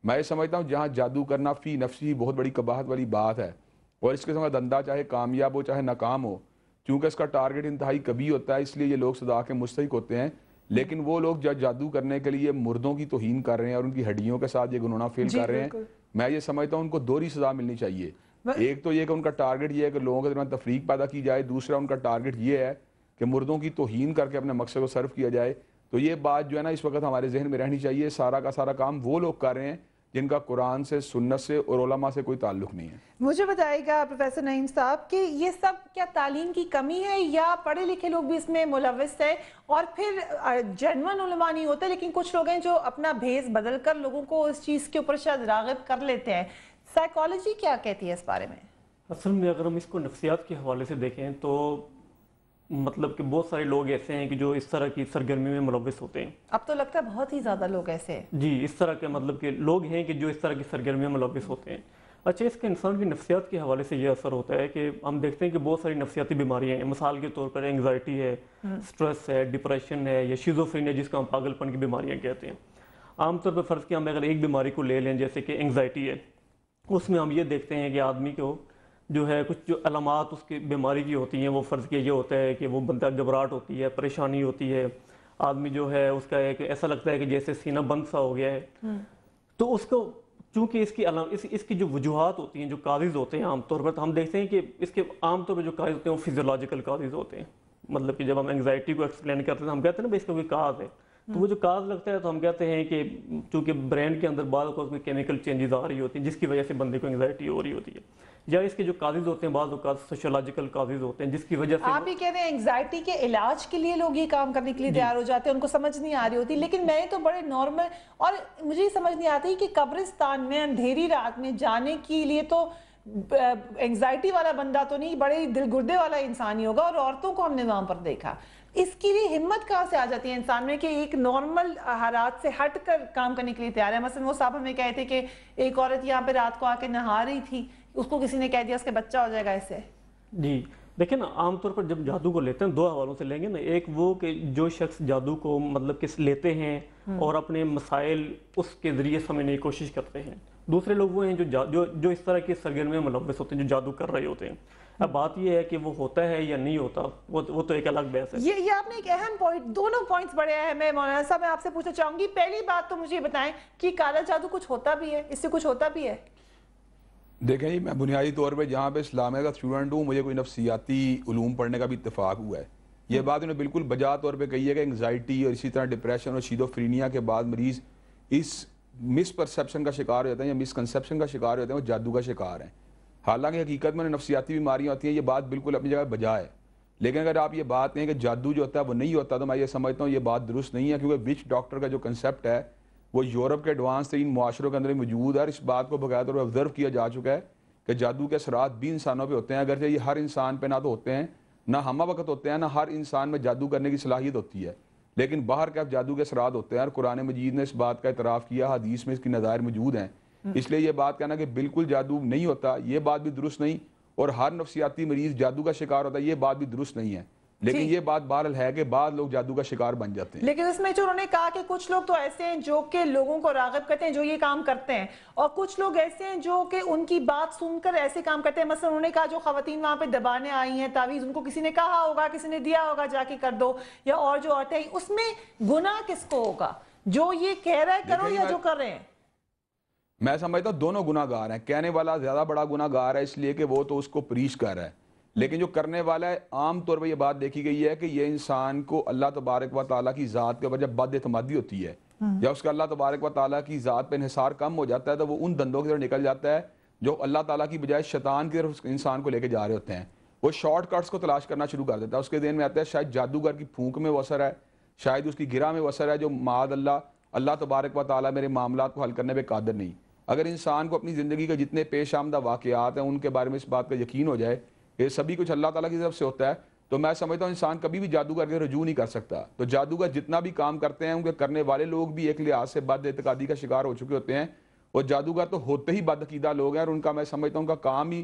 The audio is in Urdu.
میں یہ سمجھتا ہوں جہاں جادو کرنا فی نفسی بہت بڑی قباحت والی بات ہے، اور اس قسم کا دندہ چاہے کامیاب ہو چاہے ناکام ہو، چونکہ اس کا ٹارگٹ انتہائی کبھی ہوتا ہے، اس لیے یہ لوگ سزا کے مستحق ہوتے ہیں۔ لیکن وہ لوگ جو جادو کرنے کے لیے مردوں کی توہین کر رہے ہیں اور ان کی ہڈیوں کے ساتھ یہ گناہ فعل جی کر رہے ہیں، بالکل۔ میں یہ سمجھتا ہوں ان کو دوہری سزا ملنی چاہیے۔ ایک تو یہ کہ ان کا ٹارگٹ یہ ہے کہ لوگوں کے درمیان تفریق پیدا کی جائے، دوسرا ان کا ٹارگٹ یہ ہے کہ مردوں کی توہین کر کے اپنے مقصد کو صرف کیا جائے۔ تو یہ بات جو ہے نا اس وقت ہمارے ذہن میں رہنی چاہیے، سارا کا سارا کام وہ لوگ کر رہے ہیں جن کا قرآن سے، سنت سے اور علماء سے کوئی تعلق نہیں ہے۔ مجھے بتائے گا پروفیسر نعیم صاحب کہ یہ سب کیا تعلیم کی کمی ہے یا پڑھے لکھے لوگ بھی اس میں ملوث ہیں، اور پھر جنون علماء نہیں ہوتے لیکن کچھ لوگ ہیں جو اپنا بھیس بدل کر لوگوں کو اس چیز کے اوپر شاید راغب کر لیتے ہیں؟ سائیکالوجی کیا کہتی ہے اس بارے میں؟ اصل میں اگر ہم اس کو نفسیات کے حوالے سے دیکھیں تو مطلب کہ بہت سارے لوگ ایسے ہیں کہ جو اس طرح کی سرگرمی میں ملوث ہوتے ہیں۔ اب تو لگتا ہے بہت ہی زیادہ لوگ ایسے ہیں۔ جی، اس طرح کے مطلب کہ لوگ ہیں کہ جو اس طرح کی سرگرمی میں ملوث ہوتے ہیں۔ اچھا، اس کا انسان کی نفسیات کے حوالے سے یہ اثر ہوتا ہے کہ ہم دیکھتے ہیں کہ بہت ساری نفسیاتی بیماریاں ہیں، مثال کے طور پر انگزائٹی ہے، سٹریس ہے، ڈپریشن ہے، یا شیزوفرینیا جس کو ہم پاگل پن کی بیماریاں کہتے ہیں۔ عام طور پر فرض کیا ہم اگر ایک بیماری کو لے لیں جیسے کہ انگزائٹی ہے، اس میں ہم یہ دیکھتے ہیں کہ آدمی کو جو ہے کچھ جو علامات اس کی بیماری کی ہوتی ہیں، وہ فرض کیا یہ ہوتا ہے کہ وہ بندہ گھبراہٹ ہوتی ہے، پریشانی ہوتی ہے، آدمی جو ہے اس کا ایک ایسا لگتا ہے کہ جیسے سینہ بند سا ہو گیا ہے۔ تو اس کو چونکہ اس کی جو وجوہات ہوتی ہیں، جو کاز ہوتے ہیں عام طور پر، تو ہم دیکھتے ہیں کہ اس کے عام طور پر جو کاز ہوتے ہیں وہ فزیولوجیکل کاز ہوتے ہیں۔ مطلب کہ جب ہم انگزائٹی کو ایکسپلین کرتے ہیں ہم کہتے ہیں نا اس کا کوئی کاز ہے، تو وہ جو کاز لگتا ہے تو ہم کہتے ہیں کہ چونکہ برین کے اندر بعض اوقات کوئی کیمیکل چینجز آ رہی ہوتی ہیں جس کی وجہ سے بندے کو انگزائٹی ہو رہی ہوتی ہے، یا اس کے جو کازز ہوتے ہیں بعض اوقات سوشولوجیکل کازز ہوتے ہیں جس کی وجہ سے آپ ہی کہہ رہے ہیں انگزائٹی کے علاج کے لیے لوگ یہ کام کرنے کے لیے تیار ہو جاتے ہیں، ان کو سمجھ نہیں آ رہی ہوتی۔ لیکن میں تو بڑے نارمل، اور مجھے یہ سمجھ نہیں آتی کہ قبرستان میں اندھیری رات میں جانے کے لیے تو انگزائٹی والا بندہ تو نہیں، بڑے دل گردے والا انسان ہی ہوگا، اور عورتوں کو ہم نے وہاں پر دیکھا۔ اس کے لیے ہمت کہاں سے آ جاتی ہے انسان میں کہ ایک نارمل حالات سے ہٹ کر کام کرنے کے لیے تیار ہے؟ مثلا وہ صاحب ہمیں کہے تھے کہ ایک عورت یہاں پہ رات کو آ کے نہا رہی تھی، اس کو کسی نے کہہ دیا اس کے بچہ ہو جائے گا اس سے۔ جی دیکھیں نا، عام طور پر جب جادو کو لیتے ہیں دو حوالوں سے لیں گے نا، ایک وہ کہ جو شخص جادو کو مطلب کہ لیتے ہیں اور اپنے مسائل اس کے ذریعے سمجھنے کی کوشش کرتے ہیں، دوسرے لوگ وہ ہیں جو اس طرح کی سرگرمی میں ملوث ہوتے ہیں، جو جادو کر رہے ہوتے ہیں۔ اب بات یہ ہے کہ وہ ہوتا ہے یا نہیں ہوتا، وہ تو ایک الگ بحث ہے۔ یہ آپ نے ایک اہم پوائنٹ، دونوں پوائنٹس بڑے اہم ہیں مولانا صاحب، میں آپ سے پوچھنا چاہوں گی، پہلی بات تو مجھے یہ بتائیں کہ کالا جادو کچھ ہوتا بھی ہے، اس سے کچھ ہوتا بھی ہے؟ دیکھیں جی، میں بنیادی طور پہ جہاں پہ اسلامیہ کا اسٹوڈنٹ ہوں، مجھے کوئی نفسیاتی علوم پڑھنے کا بھی اتفاق ہوا ہے۔ یہ بات انہوں نے بالکل بجا طور پہ کہی ہے کہ انگزائٹی اور اسی طرح ڈپریشن اور شیزوفرینیا کے بعد مریض اس مس پرسیپشن کا شکار ہوتے ہیں یا مس کنسیپشن کا شکار ہوتے ہیں، وہ جادو کا شکار ہیں۔ حالانکہ حقیقت میں نفسیاتی بیماریاں ہوتی ہیں، یہ بات بالکل اپنی جگہ بجا ہے۔ لیکن اگر آپ یہ بات کہیں کہ جادو جو ہوتا ہے وہ نہیں ہوتا، تو میں یہ سمجھتا ہوں یہ بات درست نہیں ہے، کیونکہ وچ ڈاکٹر کا جو کنسیپٹ ہے وہ یورپ کے ایڈوانس ترین معاشروں کے اندر موجود ہے، اور اس بات کو باقاعدہ طور پر آبزرو کیا جا چکا ہے کہ جادو کے اثرات بھی انسانوں پہ ہوتے ہیں، اگرچہ یہ ہر انسان پہ نہ تو ہوتے ہیں، نہ ہمہ وقت ہوتے ہیں، نہ ہر انسان میں جادو کرنے کی صلاحیت ہوتی ہے، لیکن باہر کے جادو کے اثرات ہوتے ہیں، اور قرآن مجید نے اس بات کا اعتراف کیا، حدیث میں اس کی نظائر موجود ہیں۔ اس لیے یہ بات کہنا کہ بالکل جادو نہیں ہوتا، یہ بات بھی درست نہیں، اور ہر نفسیاتی مریض جادو کا شکار ہوتا ہے، یہ بات بھی درست نہیں ہے۔ لیکن یہ بات بہرحال ہے کہ بعض لوگ جادو کا شکار بن جاتے ہیں۔ لیکن اس میں جو انہوں نے کہا کہ کچھ لوگ تو ایسے ہیں جو کہ لوگوں کو راغب کرتے ہیں، جو یہ کام کرتے ہیں، اور کچھ لوگ ایسے ہیں جو کہ ان کی بات سن کر ایسے کام کرتے ہیں۔ مثلا انہوں نے کہا جو خواتین وہاں پہ دبانے آئی ہیں تعویذ، ان کو کسی نے کہا ہوگا، کسی نے دیا ہوگا جا کے کر دو، یا اور جو عورتیں، اس میں گناہ کس کو ہوگا؟ جو یہ کہہ رہا ہے کرو یا جو کر رہے ہیں؟ میں سمجھتا ہوں دونوں گناہ گار ہیں۔ کہنے والا زیادہ بڑا گناہ گار ہے اس لیے کہ وہ تو اس کو پریچ کر رہا ہے، لیکن جو کرنے والا ہے، عام طور پہ یہ بات دیکھی گئی ہے کہ یہ انسان کو اللہ تبارک و تعالیٰ کی ذات کے اوپر جب بد اعتمادی ہوتی ہے یا اس کا اللہ تبارک و تعالیٰ کی ذات پہ انحصار کم ہو جاتا ہے، تو وہ ان دندوں کی طرف نکل جاتا ہے جو اللہ تعالیٰ کی بجائے شیطان کی طرف انسان کو لے کے جا رہے ہوتے ہیں۔ وہ شارٹ کٹس کو تلاش کرنا شروع کر دیتا ہے، اس کے ذہن میں آتا ہے شاید جادوگر کی پھونک میں وہ اثر ہے، شاید اس کی گرہ میں وہ اثر ہے، جو معاذ اللہ تبارک و تعالیٰ میرے معاملات کو حل کرنے پہ قادر نہیں۔ اگر انسان کو اپنی زندگی کے جتنے پیش آمدہ واقعات ہیں ان کے بارے میں اس بات کا یقین ہو جائے کہ سبھی کچھ اللہ تعالیٰ کی طرف سے ہوتا ہے، تو میں سمجھتا ہوں انسان کبھی بھی جادوگر کے رجوع نہیں کر سکتا۔ تو جادوگر جتنا بھی کام کرتے ہیں ان کے کرنے والے لوگ بھی ایک لحاظ سے بد اعتقادی کا شکار ہو چکے ہوتے ہیں، اور جادوگر تو ہوتے ہی بد عقیدہ لوگ ہیں، اور ان کا میں سمجھتا ہوں ان کا کام ہی